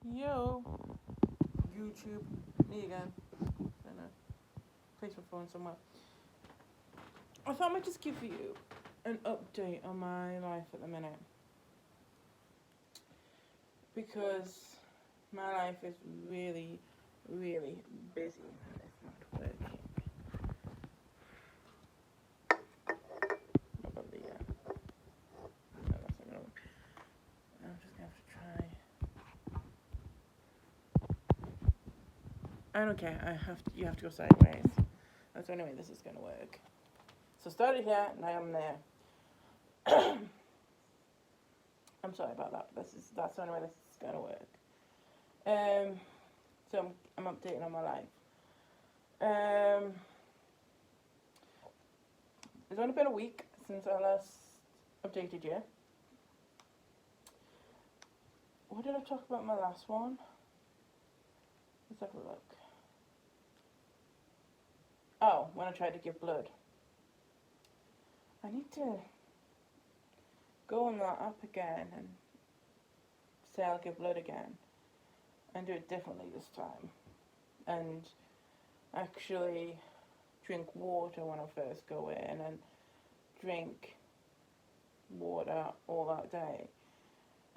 Yo, YouTube, me again. In a place my phone somewhere. I thought I might just give you an update on my life at the minute because my life is really, really busy. It's not working. Probably, yeah. No, that's not gonna work. I'm just gonna have to try. I don't care. You have to go sideways. That's the only way this is gonna work. So started here, now I'm there. I'm sorry about that, but that's the only way this is gonna work. Um, so I'm updating on my life. Um, it's only been a week since I last updated you. What did I talk about in my last one? Let's have a look. Oh, when I tried to give blood. I need to go on that app again and say I'll give blood again and do it differently this time. And actually drink water when I first go in and drink water all that day.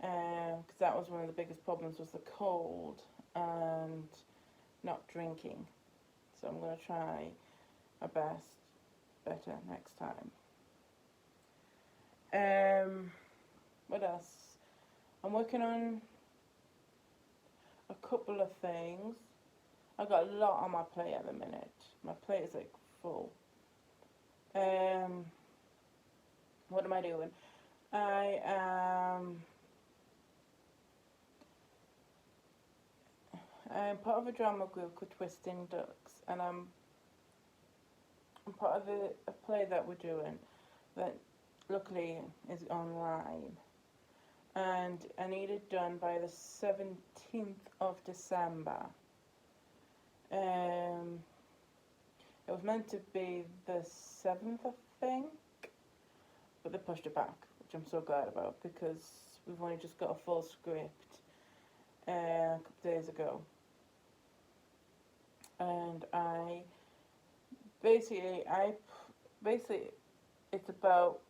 Because that was one of the biggest problems was the cold and not drinking. So I'm going to try my best better next time. What else? I'm working on a couple of things. I've got a lot on my plate at the minute. My plate is like full. What am I doing? I I'm part of a drama group called Twisting Ducks, and I'm part of a play that we're doing that luckily is online. And I need it done by the 17th of December. Um, it was meant to be the 7th, I think, but they pushed it back, which I'm so glad about because we've only just got a full script a couple of days ago. And basically, it's about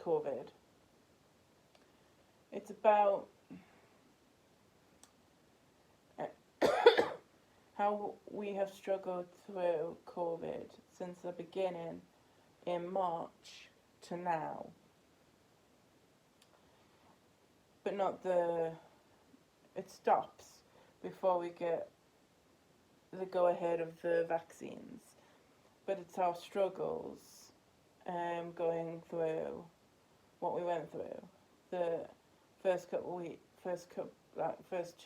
COVID. It's about how we have struggled through COVID since the beginning in March to now. But not it stops before we get the go ahead of the vaccines. But it's our struggles going through what we went through. The first couple weeks, first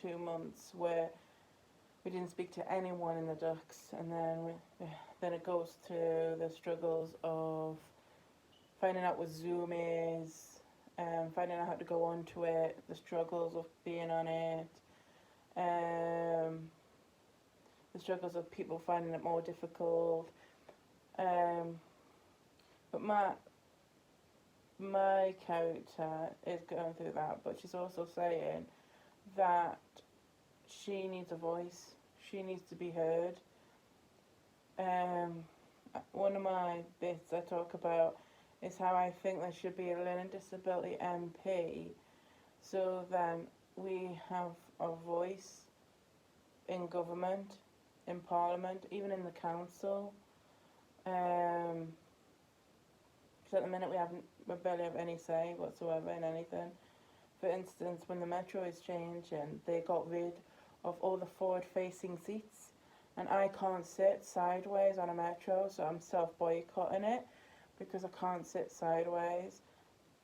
2 months where we didn't speak to anyone in the Ducks, and then it goes to the struggles of finding out what Zoom is, finding out how to go onto it, the struggles of being on it, the struggles of people finding it more difficult. But my character is going through that, but she's also saying that she needs a voice. She needs to be heard. One of my bits I talk about is how I think there should be a learning disability MP, so then we have a voice in government, in Parliament, even in the council. Because at the minute we barely have any say whatsoever in anything. For instance, when the metro is changing, they got rid of all the forward-facing seats, and I can't sit sideways on a metro, so I'm self-boycotting it because I can't sit sideways.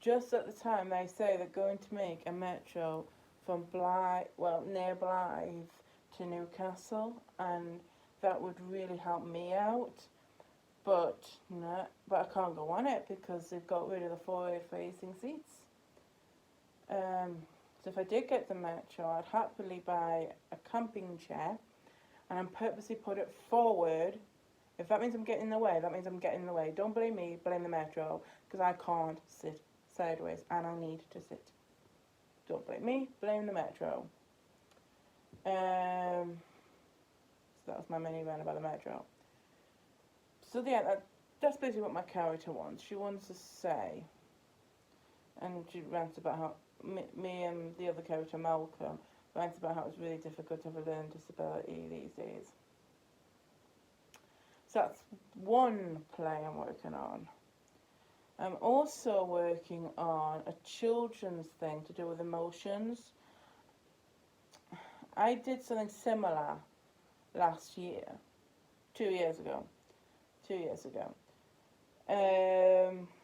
Just at the time they say they're going to make a metro from near Blythe to Newcastle, and that would really help me out. But no, but I can't go on it because they've got rid of the forward-facing seats. So if I did get the metro, I'd happily buy a camping chair and I'm purposely put it forward. If that means I'm getting in the way, that means I'm getting in the way. Don't blame me, blame the metro, because I can't sit sideways and I need to sit. Don't blame me, blame the Metro. So that was my mini rant about the Metro. So yeah, that's basically what my character wants. She wants to say, and she rants about how me and the other character, Malcolm, rants about how it's really difficult to have a learning disability these days. So that's one play I'm working on. I'm also working on a children's thing to do with emotions. I did something similar last year, 2 years ago,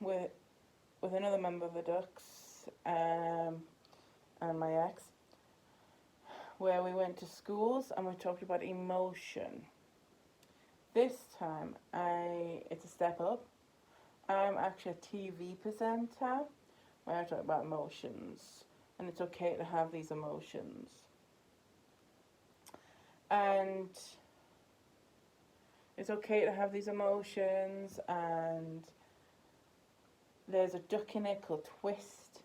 with another member of the Ducks and my ex, where we went to schools and we talked about emotion. This time, it's a step up. I'm actually a TV presenter where I talk about emotions, and it's okay to have these emotions. And it's okay to have these emotions, and there's a duck in it called Twist.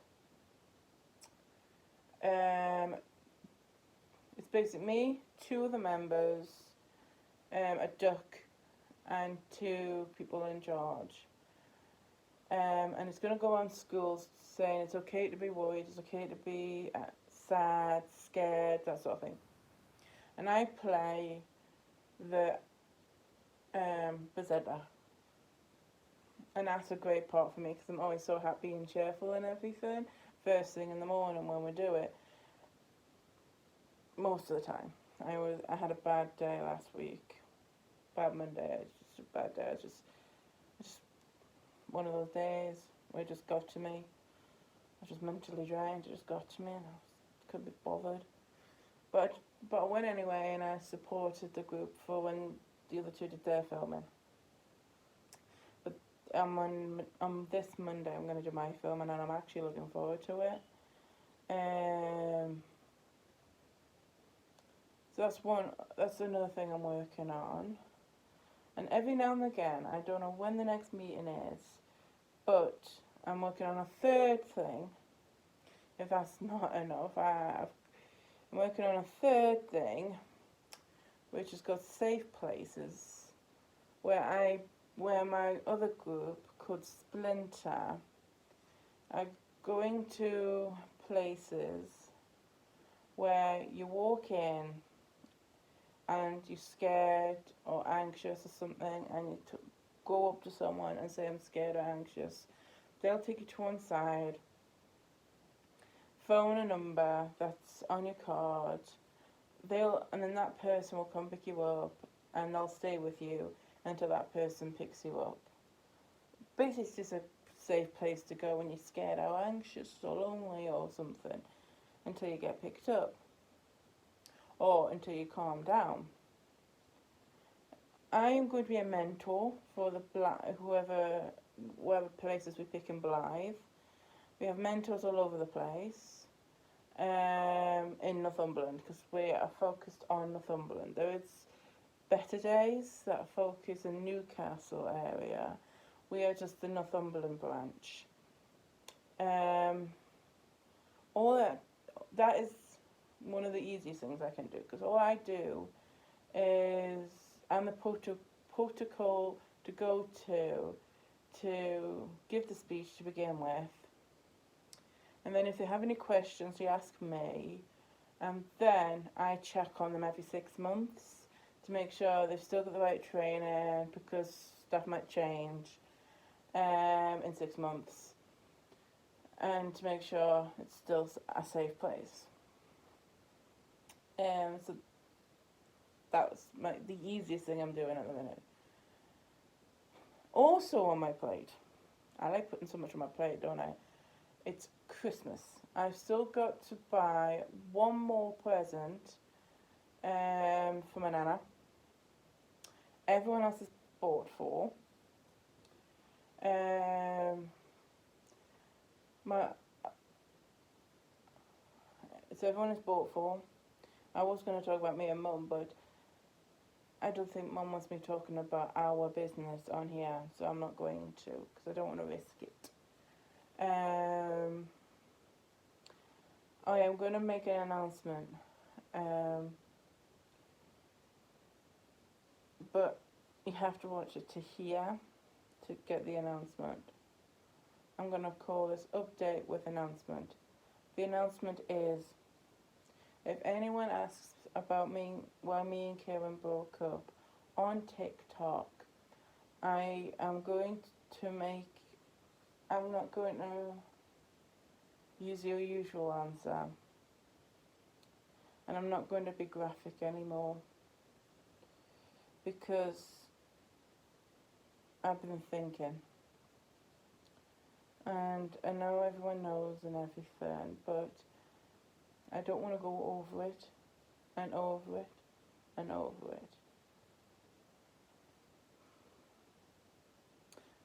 It's basically me, two of the members, a duck, and two people in charge. And it's going to go on schools saying it's okay to be worried, it's okay to be sad, scared, that sort of thing. And I play the Bazetta. And that's a great part for me because I'm always so happy and cheerful and everything. First thing in the morning when we do it. Most of the time. I had a bad day last week. Bad Monday. It's just a bad day. It's just one of those days where it just got to me. I was just mentally drained. It just got to me and I couldn't be bothered. But I went anyway and I supported the group for when the other two did their filming. But on this Monday I'm going to do my filming and I'm actually looking forward to it. So that's another thing I'm working on. And every now and again, I don't know when the next meeting is, but I'm working on a third thing. If that's not enough, I'm working on a third thing, which is called Safe Places, where my other group called Splinter are going to places where you walk in and you're scared or anxious or something, and you go up to someone and say, I'm scared or anxious. They'll take you to one side, phone a number that's on your card, and then that person will come pick you up, and they'll stay with you until that person picks you up. Basically, it's just a safe place to go when you're scared or anxious or lonely or something, until you get picked up. Or until you calm down. I am going to be a mentor for the whoever places we pick in Blythe. We have mentors all over the place in Northumberland because we are focused on Northumberland. There is better days that focus in Newcastle area. We are just the Northumberland branch. All that is one of the easiest things I can do because all I do is I'm the protocol to go to give the speech to begin with, and then if they have any questions they ask me, and then I check on them every 6 months to make sure they've still got the right training because stuff might change in 6 months, and to make sure it's still a safe place. So that was the easiest thing I'm doing at the minute. Also on my plate, I like putting so much on my plate, don't I? It's Christmas. I've still got to buy one more present for my nana. Everyone else is bought for. So everyone is bought for. I was going to talk about me and Mum, but I don't think Mum wants me talking about our business on here, so I'm not going to, because I don't want to risk it. I am going to make an announcement. Um, but you have to watch it to hear to get the announcement. I'm going to call this update with announcement. The announcement is, if anyone asks about me, why me and Kieran broke up on TikTok, I am going to make, I'm not going to use your usual answer. And I'm not going to be graphic anymore. Because I've been thinking. And I know everyone knows and everything, but I don't want to go over it and over it and over it.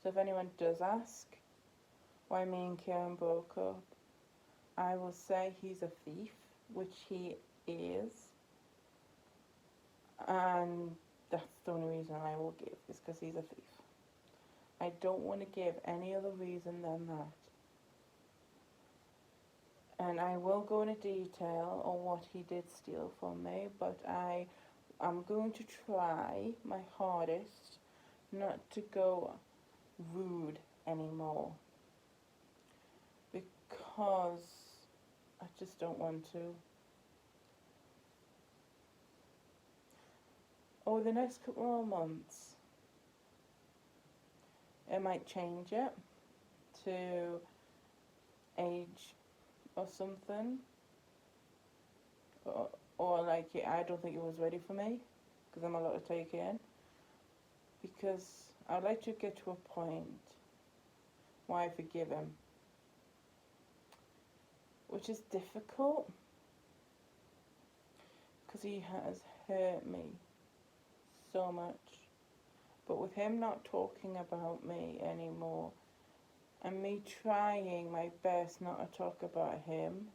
So if anyone does ask why me and Kieran broke up, I will say he's a thief, which he is. And that's the only reason I will give, is because he's a thief. I don't want to give any other reason than that. And I will go into detail on what he did steal from me, but I'm going to try my hardest not to go rude anymore, because I just don't want to. Over the next couple of months, I might change it to age or something, or like, I don't think it was ready for me, because I'm a lot to take in, because I'd like to get to a point where I forgive him, which is difficult, because he has hurt me so much. But with him not talking about me anymore, and me trying my best not to talk about him,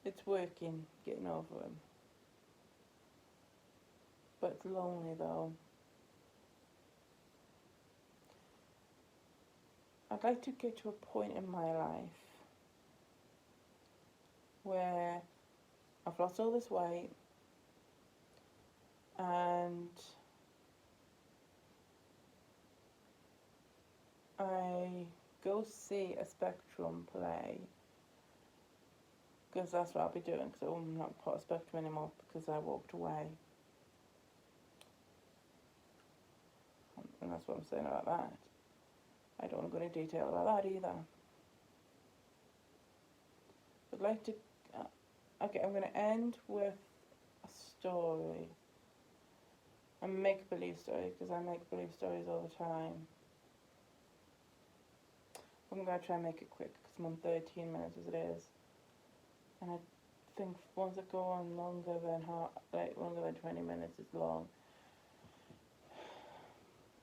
it's working, getting over him. But it's lonely though. I'd like to get to a point in my life where I've lost all this weight and I go see a Spectrum play, because that's what I'll be doing, because I'm not part of Spectrum anymore because I walked away. And that's what I'm saying about that. I don't want to go into detail about that either. I'd like to... okay, I'm going to end with a story. A make-believe story, because I make-believe stories all the time. I'm going to try and make it quick, because I'm on 13 minutes as it is. And I think once I go on longer than 20 minutes, it's long.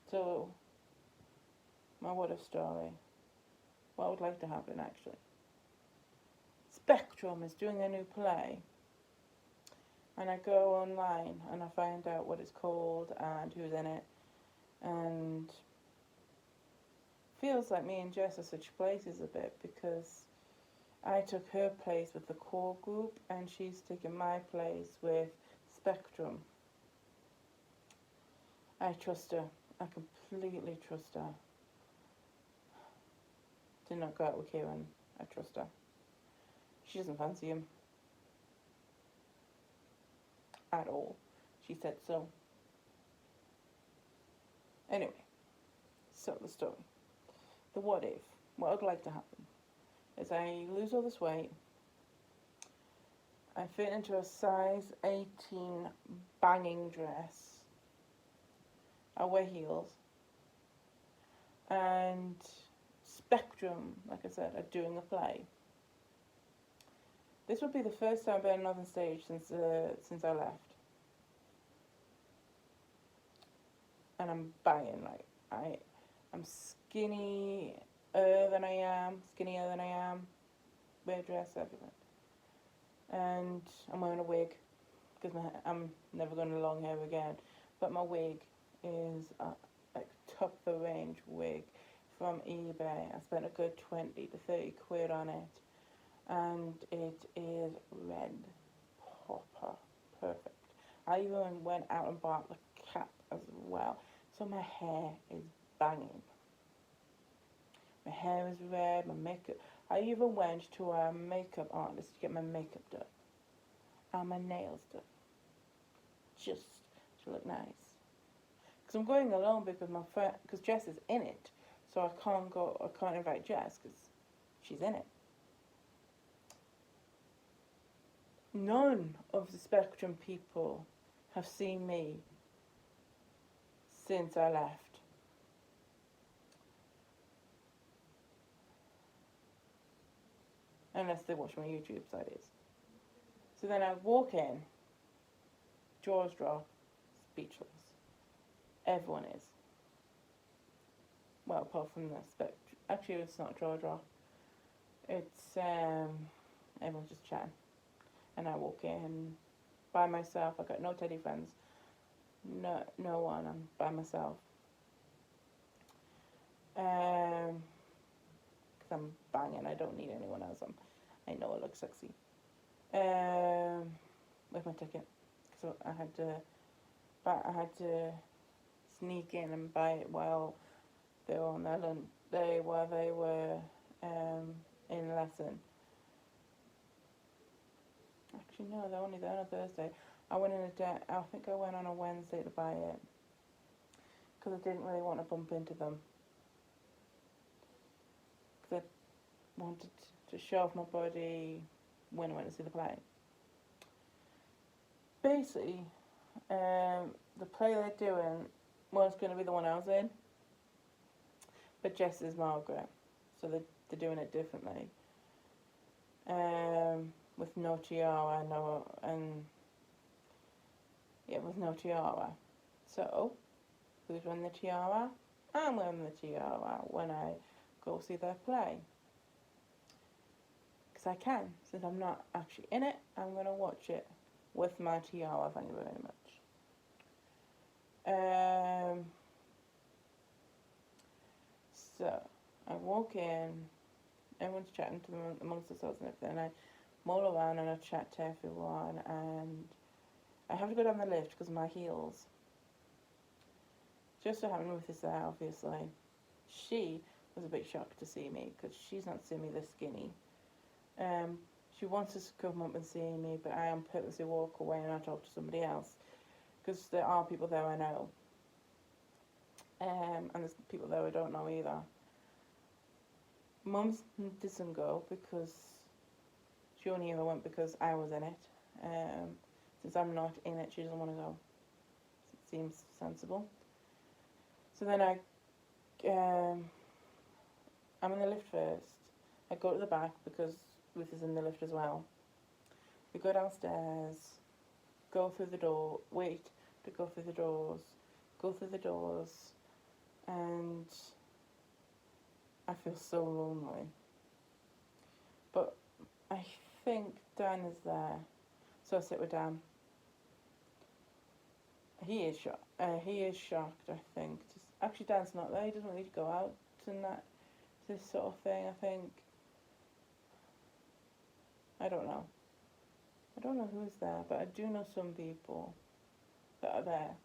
So, my what if story. What I would like to happen, actually. Spectrum is doing a new play. And I go online and I find out what it's called and who's in it. And feels like me and Jess are such places a bit, because I took her place with the core group and she's taken my place with Spectrum. I trust her. I completely trust her. Did not go out with Kieran. I trust her. She doesn't fancy him at all. She said so. Anyway, so the story. The what if. What I'd like to happen is I lose all this weight. I fit into a size 18 banging dress. I wear heels. And Spectrum, like I said, are doing a play. This would be the first time I've been on another stage since I left. And I'm banging, like, I'm skinnier than I am, wear a dress, everything. And I'm wearing a wig, because I'm never going to long hair again. But my wig is a top of the range wig from eBay. I spent a good 20 to 30 quid on it, and it is red, proper, perfect. I even went out and bought the cap as well, so my hair is banging. My hair is red, my makeup. I even went to a makeup artist to get my makeup done and my nails done, just to look nice. Because I'm going alone because my friend, because Jess is in it, so I can't invite Jess because she's in it. None of the Spectrum people have seen me since I left. Unless they watch my YouTube, so it is. So then I walk in, jaws drop, speechless. Everyone is. Well, apart from the Spectrum. Actually, it's not jaw drop. It's, everyone's just chatting. And I walk in by myself. I got no teddy friends. No one. I'm by myself. Because I'm banging. I don't need anyone else. I know I look sexy. With my ticket. So I had to sneak in and buy it while they were on their lunch. While they were in lesson. Actually, no, they're only there on a Thursday. I think I went on a Wednesday to buy it because I didn't really want to bump into them. Because I wanted to show off my body when I went to see the play. Basically, the play they're doing was going to be the one I was in, but Jess is Margaret, so they're doing it differently. With no tiara, with no tiara. So, who's wearing the tiara? I'm wearing the tiara when I go see their play. Because I can, since I'm not actually in it, I'm going to watch it with my tiara, thank you very much. So, I walk in, everyone's chatting to them amongst themselves and everything, and I mull around and I chat to everyone, and I have to go down the lift because of my heels. Just so happened Ruth is there, obviously. She was a bit shocked to see me because she's not seen me this skinny. She wants us to come up and see me, but I purposely walk away and I talk to somebody else because there are people there I know. And there's people there I don't know either. Mum's doesn't go because she only ever went because I was in it. Since I'm not in it, she doesn't want to go. It seems sensible. So then I'm in the lift first. I go to the back because Ruth is in the lift as well. We go downstairs, go through the door, wait to go through the doors, and I feel so lonely. But I think Dan is there, so I sit with Dan. He is shocked, I think. Actually, Dan's not there. He doesn't really go out and this sort of thing, I think. I don't know. I don't know who's there, but I do know some people that are there.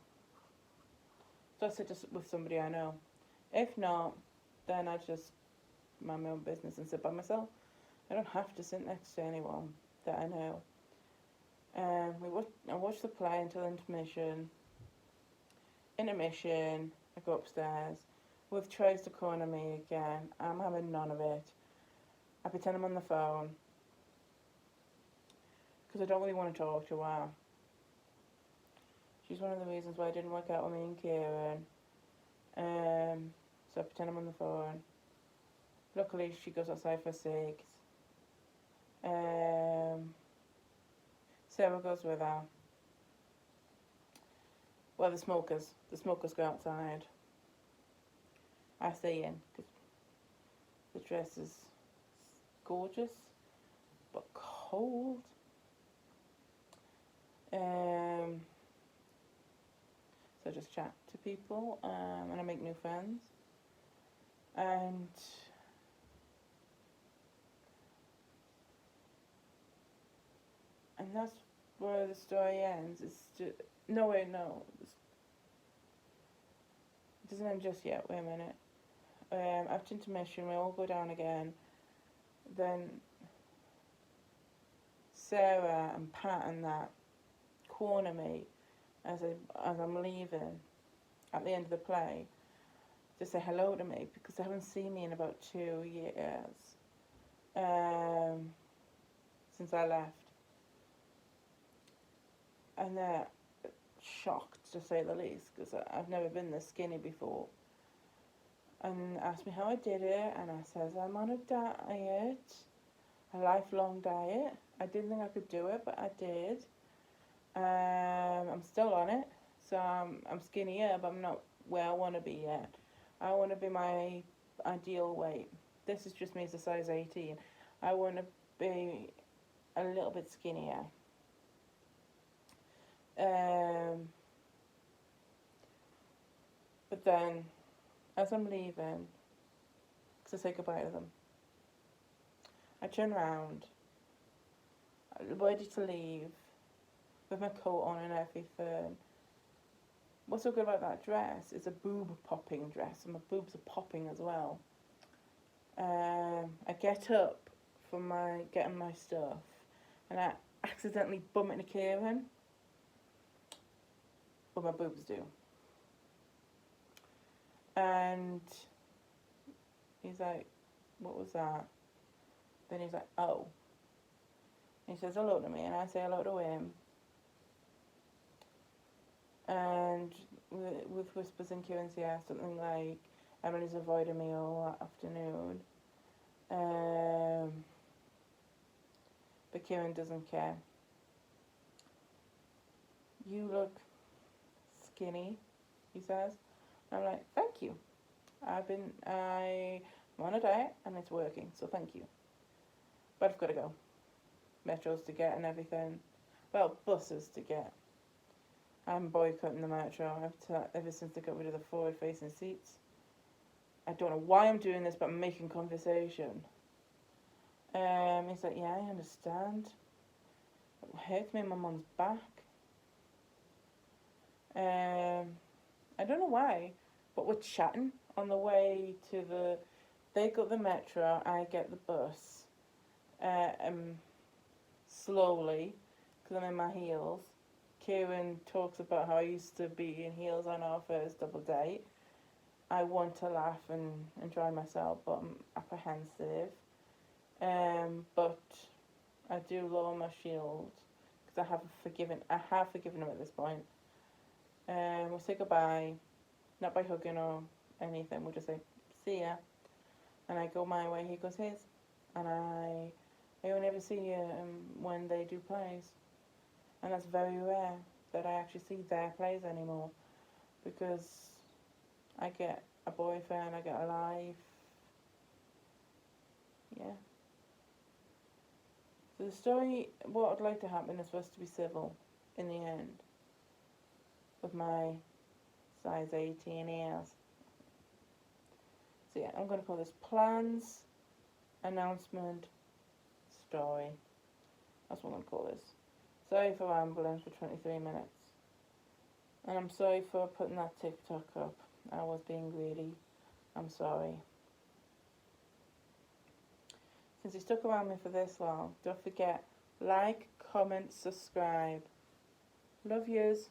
So I sit just with somebody I know. If not, then I just mind my own business and sit by myself. I don't have to sit next to anyone that I know. I watch the play until intermission. Intermission, I go upstairs. Ruth tries to corner me again. I'm having none of it. I pretend I'm on the phone because I don't really want to talk to her. She's one of the reasons why it didn't work out with me and Kieran. So I pretend I'm on the phone. Luckily, she goes outside for 6. Sarah goes with her. Well, the smokers go outside. I stay in because the dress is gorgeous, but cold. So I just chat to people, and I make new friends. And that's where the story ends. It's just, no, wait, no. It doesn't end just yet. Wait a minute. After intermission, we all go down again. Then Sarah and Pat and that corner me as I'm leaving at the end of the play to say hello to me because they haven't seen me in about 2 years since I left, and they're shocked to say the least because I've never been this skinny before, and asked me how I did it, and I says I'm on a diet, a lifelong diet. I didn't think I could do it, but I did. I'm still on it, so I'm skinnier, but I'm not where I want to be yet. I want to be my ideal weight. This is just me as a size 18. I want to be a little bit skinnier. But then, as I'm leaving, to say goodbye to them, I turn around, ready to leave, with my coat on and everything. What's so good about that dress? It's a boob popping dress, and my boobs are popping as well. I get up from getting my stuff, and I accidentally bump into Kieran, but my boobs do. And he's like, "What was that?" Then he's like, "Oh." And he says hello to me, and I say hello to him. And with whispers in Kieran's ear, something like, "Emily's avoiding me all afternoon." But Kieran doesn't care. "You look skinny," he says. I'm like, "Thank you. I'm on a diet and it's working, so thank you. But I've got to go. Metros to get and everything. Well, buses to get. I'm boycotting the metro ever since they got rid of the forward-facing seats. I don't know why I'm doing this, but I'm making conversation." He's like, "Yeah, I understand. It hurts me in my mum's back." I don't know why, but we're chatting on the way to they got the metro, I get the bus, slowly, because I'm in my heels. Kieran talks about how I used to be in heels on our first double date. I want to laugh and enjoy myself, but I'm apprehensive. But I do lower my shield because I have forgiven him at this point. We'll say goodbye, not by hugging or anything. We'll just say see ya, and I go my way, he goes his, and I only ever see him when they do plays, and that's very rare that I actually see their plays anymore because I get a boyfriend, I get a life. Yeah. So the story, what I'd like to happen is for us to be civil in the end with my size 18 ears. So yeah, I'm going to call this plans, announcement, story. That's what I'm going to call this. Sorry for rambling for 23 minutes. And I'm sorry for putting that TikTok up. I was being greedy. I'm sorry. Since you stuck around me for this long, don't forget, like, comment, subscribe. Love yous.